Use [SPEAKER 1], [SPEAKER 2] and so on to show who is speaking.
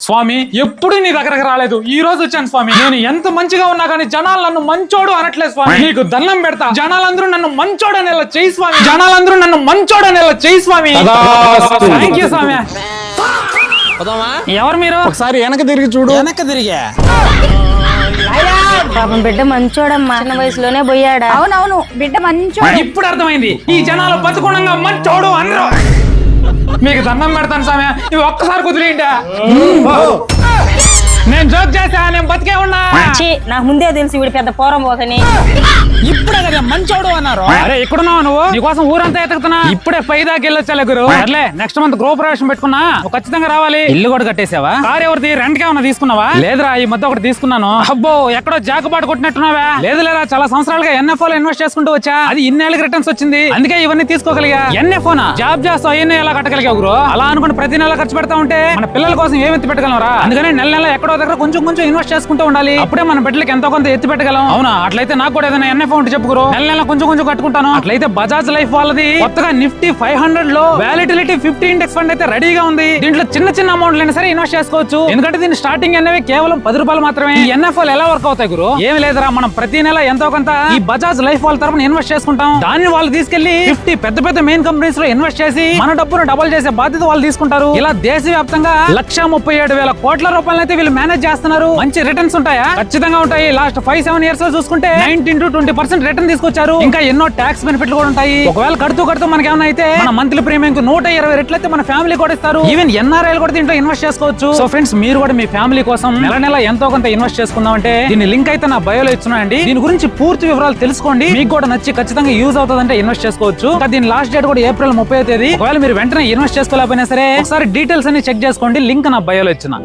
[SPEAKER 1] స్వామి ఎప్పుడు నీ దగ్గరకు రాలేదు, ఈ రోజు వచ్చాను స్వామి. నేను ఎంత మంచిగా ఉన్నా కానీ జనాలు నన్ను మంచోడు అనట్లేదు స్వామి. నీకు దండం పెడతా, జనాలందరూ నన్ను మంచోడు అనేలా చేయి స్వామి. జనాలందరూ నన్ను మంచోడు అనేలా చేయి స్వామి. థ్యాంక్ యూ స్వామి. ఎవరు మీరు?
[SPEAKER 2] ఒకసారి వెనక తిరిగి చూడు.
[SPEAKER 3] వెనక్కి తిరిగా
[SPEAKER 4] పాపం బిడ్డ మంచోడమ్మా, చిన్న వయసులోనే పోయాడా.
[SPEAKER 5] అవునవును, బిడ్డ మంచోడు.
[SPEAKER 1] ఇప్పుడు అర్థమైంది, ఈ జనాలు బతుకుండగా మంచోడు అందరూ. మీకు దండం పెడతాను స్వామి, ఇవి ఒక్కసారి కుదిరింటా. నేను జోక్ చేసా, నేను బతికే ఉన్నా.
[SPEAKER 4] నాకు ముందే తెలిసి వీడు పెద్ద పోరం పోతని.
[SPEAKER 3] ఇప్పుడే కదా మంచోడు అన్నారు.
[SPEAKER 1] అరే ఇక్కడున్నావు నువ్వు, నీకోసం ఊరంతా ఎతుకుతున్నా. ఇప్పుడే పై దాకా వెళ్ళొచ్చా గురు. అట్లే నెక్స్ట్ మంత్ గృహ ప్రవేశం పెట్టుకున్నా, నువ్వు ఖచ్చితంగా రావాలి. ఇల్లు కూడా కట్టేసావా? కారు ఎవరిది, రెంట్ ఏమన్నా తీసుకున్నావా? లేదురా, ఈ మధ్య ఒకటి తీసుకున్నాను. అబ్బో ఎక్కడో జాకపాటు కొట్టినట్టున్నావా? లేదు లేదా, చాలా సంవత్సరాలుగా ఎన్ఎఫ్ఓ లో ఇన్వెస్ట్ చేసుకుంటూ వచ్చా. అది ఇన్నేళ్ళకి రిటర్న్స్ వచ్చింది, అందుకే ఇవన్నీ తీసుకోగలిగా. ఎన్ఎఫ్ఓనా? జాబ్ చేస్తావు, అవన్నీ ఎలా కట్టగలిగావు గురు? అలా అనుకుని ప్రతి నెల ఖర్చు పెడతా ఉంటే మన పిల్లల కోసం ఏమి ఎత్తి పెట్టగలరా? అందుకని నెల నెల ఎక్కడో దగ్గర కొంచెం కొంచెం ఇన్వెస్ట్ చేసుకుంటూ ఉండాలి. అప్పుడే మన బిడ్డలకి ఎంతో కొంత ఎత్తి పెట్టగలం. అవునా? అట్లయితే నాకు కూడా ఏదైనా ఎన్ఎఫ్ఓ ఉంటే చెప్పుకోరు, నెల నెల కొంచెం కొంచెం కట్టుకుంటాను. అట్లయితే బజాజ్ లైఫ్ వాళ్ళది కొత్తగా నిఫ్టీ 500 లో వ్యాలిడిటీ 50 ఇండెక్స్ ఫండ్ అయితే రెడీగా ఉంది. దీంట్లో చిన్న చిన్న అమౌంట్ అయినా సరే ఇన్వెస్ట్ చేసుకోవచ్చు. ఎందుకంటే దీని స్టార్టింగ్ అనేవి కేవలం 10 రూపాయలు మాత్రమే. ఈ ఎన్ఎఫ్ఓ ఎలా వర్క్ అవుతాయి గురు? ఏమి లేదురా, మనం ప్రతి నెల ఎంతో కొంత ఈ బజాజ్ లైఫ్ వాళ్ళ తరపున ఇన్వెస్ట్ చేసుకుంటాం. దాన్ని వాళ్ళు తీసుకెళ్లి 50 పెద్ద పెద్ద మెయిన్ కంపెనీస్ లో ఇన్వెస్ట్ చేసి మన డబ్బును డబుల్ చేసే బాధ్యత వాళ్ళు తీసుకుంటారు. ఇలా దేశవ్యాప్తంగా 1,37,000 కోట్ల రూపాయలు అయితే వీళ్ళు మేనేజ్ చేస్తున్నారు. మంచి రిటర్న్స్ ఉంటాయా? ఖచ్చితంగా ఉంటాయి. లాస్ట్ 5-7 ఇయర్స్ లో చూసుకుంటే 19 to 20% రిటర్న్ తీసుకొచ్చారు. ఇంకా ఎన్నో ట్యాక్స్ బెనిఫిట్లు కూడా ఉంటాయి. ఒకవేళ కడుతూ మనకి ఏమైనా అయితే మన మంత్లీ ప్రీమియం కు 120 రెట్లయితే మన ఫ్యామిలీ కూడా ఇస్తారు. ఈవెన్ ఎన్ఆర్ఐలు కూడా దీంట్లో ఇన్వెస్ట్ చేసుకోవచ్చు. సో ఫ్రెండ్స్, మీరు కూడా మీ ఫ్యామిలీ కోసం నెల నెల ఎంతో కొంత ఇన్వెస్ట్ చేసుకుందాం అంటే దీని లింక్ అయితే నా బయోలో ఇస్తున్నానండి. దీని గురించి పూర్తి వివరాలు తెలుసుకోండి. మీకు కూడా నచ్చి ఖచ్చితంగా యూజ్ అవుతుందంటే ఇన్వెస్ట్ చేసుకోవచ్చు. ఇంకా దీని లాస్ట్ డేట్ కూడా ఏప్రిల్ 30వ తేదీ. ఒకవేళ మీరు వెంటనే ఇన్వెస్ట్ చేసుకోలేకపోయినా సరే ఒకసారి డీటెయిల్స్ అన్ని చెక్ చేసుకోండి. లింక్ నా బయోలో ఇచ్చిన.